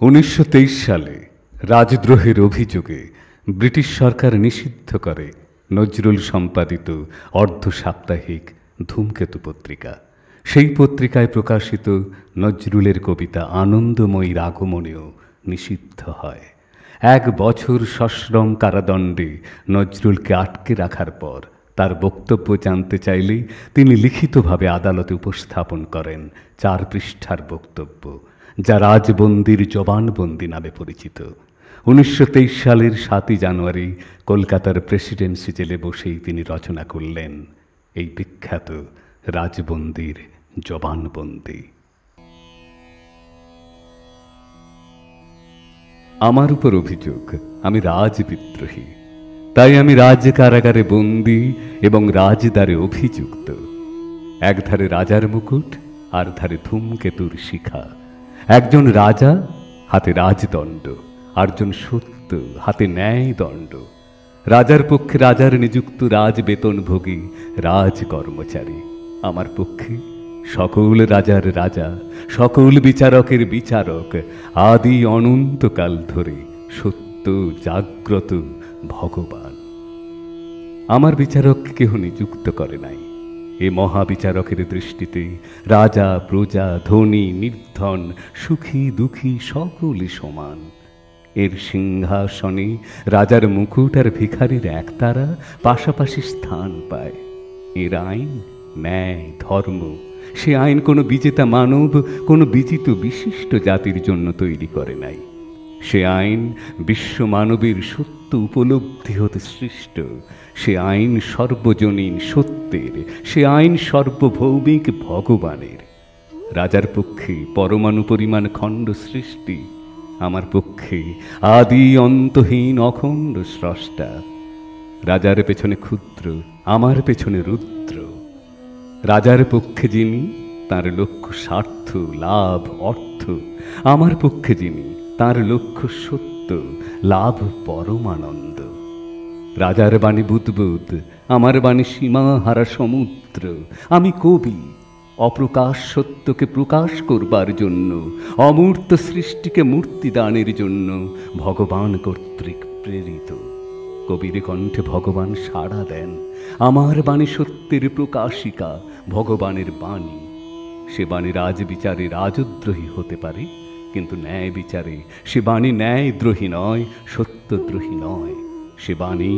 1923 সালে রাজদ্রোহের অভিযোগে ব্রিটিশ সরকার নিষিদ্ধ করে নজরুল সম্পাদিত অর্ধ সাপ্তাহিক ধূমকেতু পত্রিকা। সেই পত্রিকায় প্রকাশিত নজরুলের কবিতা আনন্দময়ীর আগমনেও নিষিদ্ধ হয়। 1 বছর সশ্রম কারাদণ্ডে নজরুলকে আটকে রাখার পর তার বক্তব্য জানতে চাইলেই তিনি লিখিতভাবে আদালতে উপস্থাপন করেন 4 পৃষ্ঠার বক্তব্য, যা রাজবন্দির জবানবন্দি নামে পরিচিত। 1923 সালের 7 জানুয়ারি কলকাতার প্রেসিডেন্সি জেলে বসেই তিনি রচনা করলেন এই বিখ্যাত রাজবন্দির জবানবন্দি। আমার উপর অভিযোগ আমি রাজবিদ্রোহী, তাই আমি রাজ কারাগারে বন্দী এবং রাজদ্বারে অভিযুক্ত। একধারে রাজার মুকুট, আর ধারে ধূমকেতুর শিখা। একজন রাজা, হাতে রাজদণ্ড, আরজন সত্য, হাতে ন্যায় দণ্ড। রাজার পক্ষে রাজার নিযুক্ত রাজ বেতনভোগী রাজ কর্মচারী, আমার পক্ষে সকল রাজার রাজা, সকল বিচারকের বিচারক, আদি অনন্তকাল ধরে সত্য জাগ্রত ভগবান। আমার বিচারক কেহ নিযুক্ত করে নাই। এ মহাবিচারকের দৃষ্টিতে রাজা প্রজা, ধনী নির্ধন, সুখী দুঃখী সকলে সমান। এর সিংহাসনে রাজার মুকুট আর ভিখারির একতারা পাশাপাশি স্থান পায়। এর আইন ন্যায় ধর্ম, সে আইন কোনো বিজেতা মানব, কোনো বিজিত বিশিষ্ট জাতির জন্য তৈরি করে নাই। সে আইন বিশ্ব মানবের সত্য উপলব্ধি হতে সৃষ্ট। সে আইন সর্বজনীন সত্যের, সে আইন সর্বভৌমিক ভগবানের। রাজার পক্ষে পরমাণু পরিমাণ খণ্ড সৃষ্টি, আমার পক্ষে আদি অন্তহীন অখণ্ড স্রষ্টা। রাজার পেছনে ক্ষুদ্র, আমার পেছনে রুদ্র। রাজার পক্ষে যিনি, তার লক্ষ্য স্বার্থ লাভ অর্থ। আমার পক্ষে যিনি, তার লক্ষ্য সত্য লাভ পরমানন্দ। রাজার বাণী বুদ্বুদ, আমার বাণী সীমাহারা সমুদ্র। আমি কবি, অপ্রকাশ সত্যকে প্রকাশ করবার জন্য, অমূর্ত সৃষ্টিকে মূর্তি দানের জন্য ভগবান কর্তৃক প্রেরিত। কবির কণ্ঠে ভগবান সাড়া দেন। আমার বাণী সত্যের প্রকাশিকা, ভগবানের বাণী। সে বাণী রাজবিচারে রাজদ্রোহী হতে পারে, কিন্তু ন্যায় বিচারে সে বাণী ন্যায়দ্রোহী নয়, সত্যদ্রোহী নয়। সে বাণী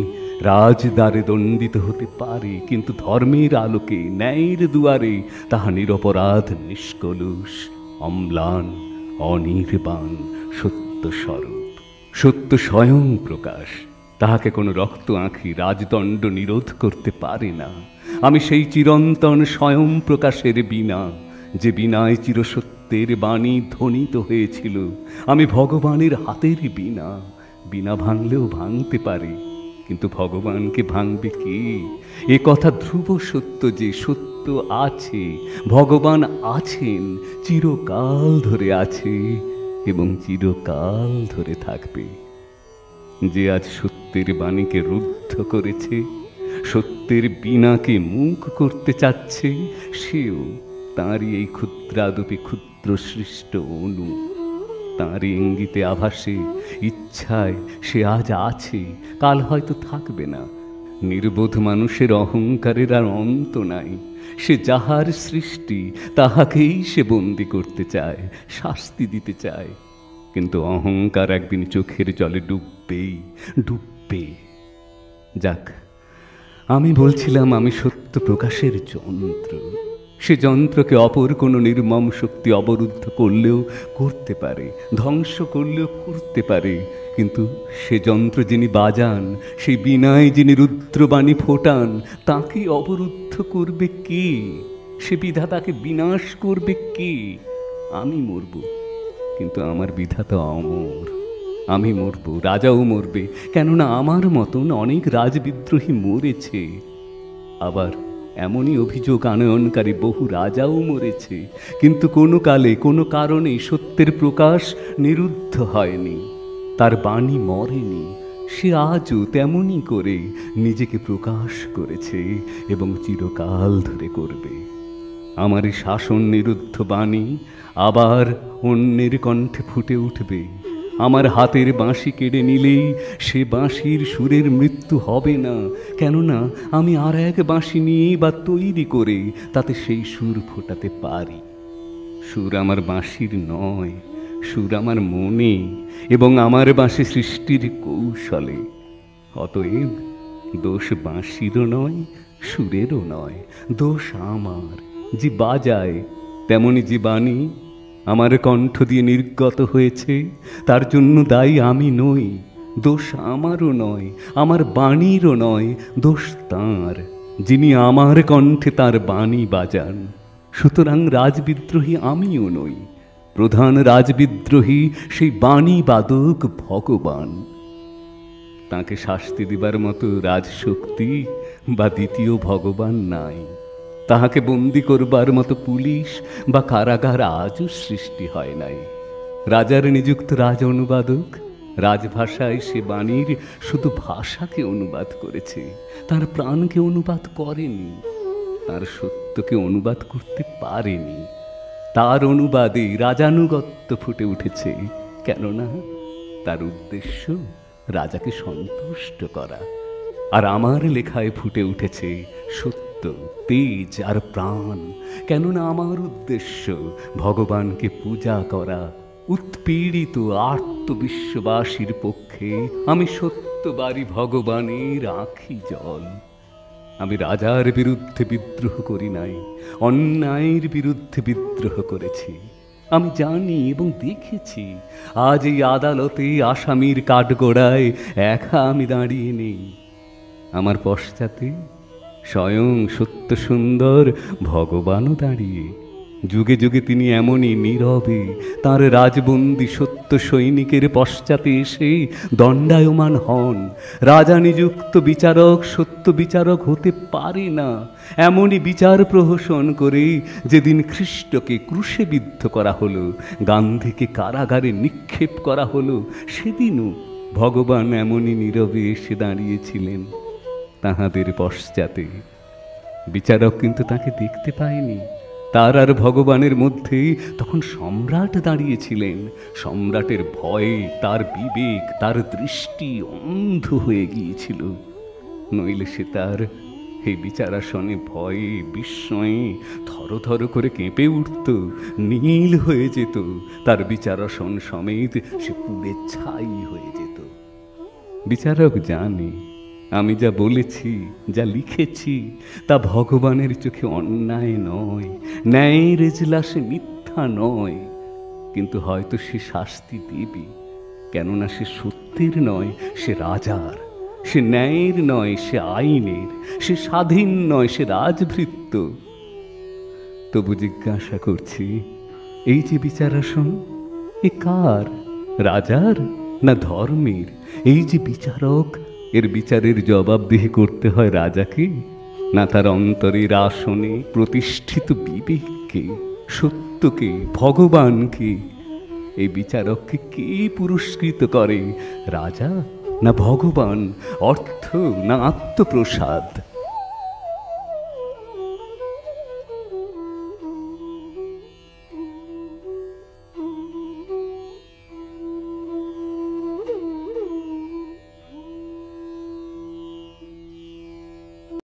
রাজদ্বারে দণ্ডিত হতে পারে, কিন্তু ধর্মের আলোকে ন্যায়ের দুয়ারে তাহা নিরপরাধ নিষ্কলুষ অম্লান অনির্বাণ সত্য স্বরূপ, সত্য স্বয়ং প্রকাশ। তাহাকে কোনো রক্ত আঁখি রাজদণ্ড নিরোধ করতে পারে না। আমি সেই চিরন্তন স্বয়ং প্রকাশের বীণা, যে বীণায় চিরসত্যের বাণী ধ্বনিত হয়েছিল। আমি ভগবানের হাতের বীণা। বীণা ভাঙলেও ভাঙতে পারে, কিন্তু ভগবানকে ভাঙবে কে? এ কথা ধ্রুব সত্য যে সত্য আছে, ভগবান আছেন, চিরকাল ধরে আছে এবং চিরকাল ধরে থাকবে। যে আজ সত্যের বাণীকে রুদ্ধ করেছে, সত্যের বীণাকে মুখ করতে চাচ্ছে, সেও তাঁরই এই ক্ষুদ্রাদপি ক্ষুদ্র সৃষ্ট অনু। তাঁরই ইঙ্গিতে আভাসে ইচ্ছায় সে আজ আছে, কাল হয়তো থাকবে না। নির্বোধ মানুষের অহংকারের আর অন্ত নাই। সে যাহার সৃষ্টি, তাহাকেই সে বন্দি করতে চায়, শাস্তি দিতে চায়। কিন্তু অহংকার একদিন চোখের জলে ডুববেই, ডুববে। যাক, আমি বলছিলাম আমি সত্য প্রকাশের যন্ত্র। সে যন্ত্রকে অপর কোনো নির্মম শক্তি অবরুদ্ধ করলেও করতে পারে, ধ্বংস করলেও করতে পারে, কিন্তু সে যন্ত্র যিনি বাজান, সেই বীণায় যিনি রুদ্রবাণী ফোটান, তাকে অবরুদ্ধ করবে কে? সে বিধাতাকে বিনাশ করবে কে? আমি মরব, কিন্তু আমার বিধাতা অমর। আমি মরব, রাজাও মরবে, কেননা আমার মতন অনেক রাজবিদ্রোহী মরেছে। আবার এমনই অভিযোগ আনয়নকারী বহু রাজাও মরেছে, কিন্তু কোনো কালে কোনো কারণে সত্যের প্রকাশ নিরুদ্ধ হয়নি, তার বাণী মরেনি। সে আজও তেমনই করে নিজেকে প্রকাশ করেছে এবং চিরকাল ধরে করবে। আমারই শাসন নিরুদ্ধ বাণী, আবার অন্যের কণ্ঠে ফুটে উঠবে। আমার হাতের বাঁশি কেড়ে নিলেই সে বাঁশির সুরের মৃত্যু হবে না, কেননা আমি আর এক বাঁশি নিয়ে বা তৈরি করে তাতে সেই সুর ফোটাতে পারি। সুর আমার বাঁশির নয়, সুর আমার মনে এবং আমার বাঁশি সৃষ্টির কৌশলে। অতএব দোষ বাঁশিরও নয়, সুরেরও নয়, দোষ আমার যে বাজায়, তেমনি যে বাণী আমার কণ্ঠ দিয়ে নির্গত হয়েছে তার জন্য দায়ী আমি নই। দোষ আমারও নয়, আমার বাণীরও নয়, দোষ তাঁর, যিনি আমার কণ্ঠে তার বাণী বাজান। সুতরাং রাজবিদ্রোহী আমিও নই, প্রধান রাজবিদ্রোহী সেই বাণী বাদক ভগবান। তাকে শাস্তি দিবার মতো রাজশক্তি বা দ্বিতীয় ভগবান নাই। তাহাকে বন্দি করবার মতো পুলিশ বা কারাগার আজও সৃষ্টি হয় নাই। রাজার নিযুক্ত রাজ অনুবাদক রাজভাষায় সে বাণীর শুধু ভাষাকে অনুবাদ করেছে, তার প্রাণকে অনুবাদ করেনি, তার সত্যকে অনুবাদ করতে পারেনি। তার অনুবাদে রাজানুগত্য ফুটে উঠেছে, কেননা তার উদ্দেশ্য রাজাকে সন্তুষ্ট করা। আর আমার লেখায় ফুটে উঠেছে সত্য, তেজ আর প্রাণ, কেননা আমার উদ্দেশ্য ভগবানকে পূজা করা। উৎপীড়িত আত্মবিশ্ববাসীর পক্ষে আমি সত্যবাদী ভগবানের আঁখি জল। আমি রাজার বিরুদ্ধে বিদ্রোহ করি নাই, অন্যায়ের বিরুদ্ধে বিদ্রোহ করেছি। আমি জানি এবং দেখেছি আজ এই আদালতে আসামির কাঠগড়ায় একা আমি দাঁড়িয়ে নেই। আমার পশ্চাতে স্বয়ং সত্য সুন্দর ভগবানও দাঁড়িয়ে। যুগে যুগে তিনি এমনই নীরবে তাঁর রাজবন্দী সত্য সৈনিকের পশ্চাতে এসে দণ্ডায়মান হন। রাজা নিযুক্ত বিচারক সত্য বিচারক হতে পারে না, এমনই বিচার প্রহসন করে যেদিন খ্রিস্টকে ক্রুশে বিদ্ধ করা হলো, গান্ধীকে কারাগারে নিক্ষেপ করা হলো, সেদিনও ভগবান এমনই নীরবে এসে দাঁড়িয়েছিলেন তাহাদের পশ্চাতে। বিচারক কিন্তু তাকে দেখতে পায়নি। তার আর ভগবানের মধ্যে তখন সম্রাট দাঁড়িয়েছিলেন। সম্রাটের ভয়ে তার বিবেক, তার দৃষ্টি অন্ধ হয়ে গিয়েছিল, নইলে সে তার এই বিচারাসনে ভয়ে বিস্ময়ে থরথর করে কেঁপে উঠত, নীল হয়ে যেত, তার বিচারাসন সমেত সে পুড়ে ছাই হয়ে যেত। বিচারক জানে আমি যা বলেছি, যা লিখেছি তা ভগবানের চোখে অন্যায় নয়, ন্যায়ের এজলাসে মিথ্যা নয়, কিন্তু হয়তো সে শাস্তি দেবে, কেননা সে সত্যের নয়, সে রাজার, সে ন্যায়ের নয়, সে আইনের, সে স্বাধীন নয়, সে রাজভৃত্য। তবু জিজ্ঞাসা করছি, এই যে বিচারাসন, এ কার? রাজার না ধর্মের? এই যে বিচারক, এর বিচারের জবাবদিহি করতে হয় রাজাকে না তার অন্তরের আসনে প্রতিষ্ঠিত বিবেককে, সত্যকে, ভগবানকে? এই বিচারককে কে পুরস্কৃত করে, রাজা না ভগবান, অর্থ না আত্মপ্রসাদ?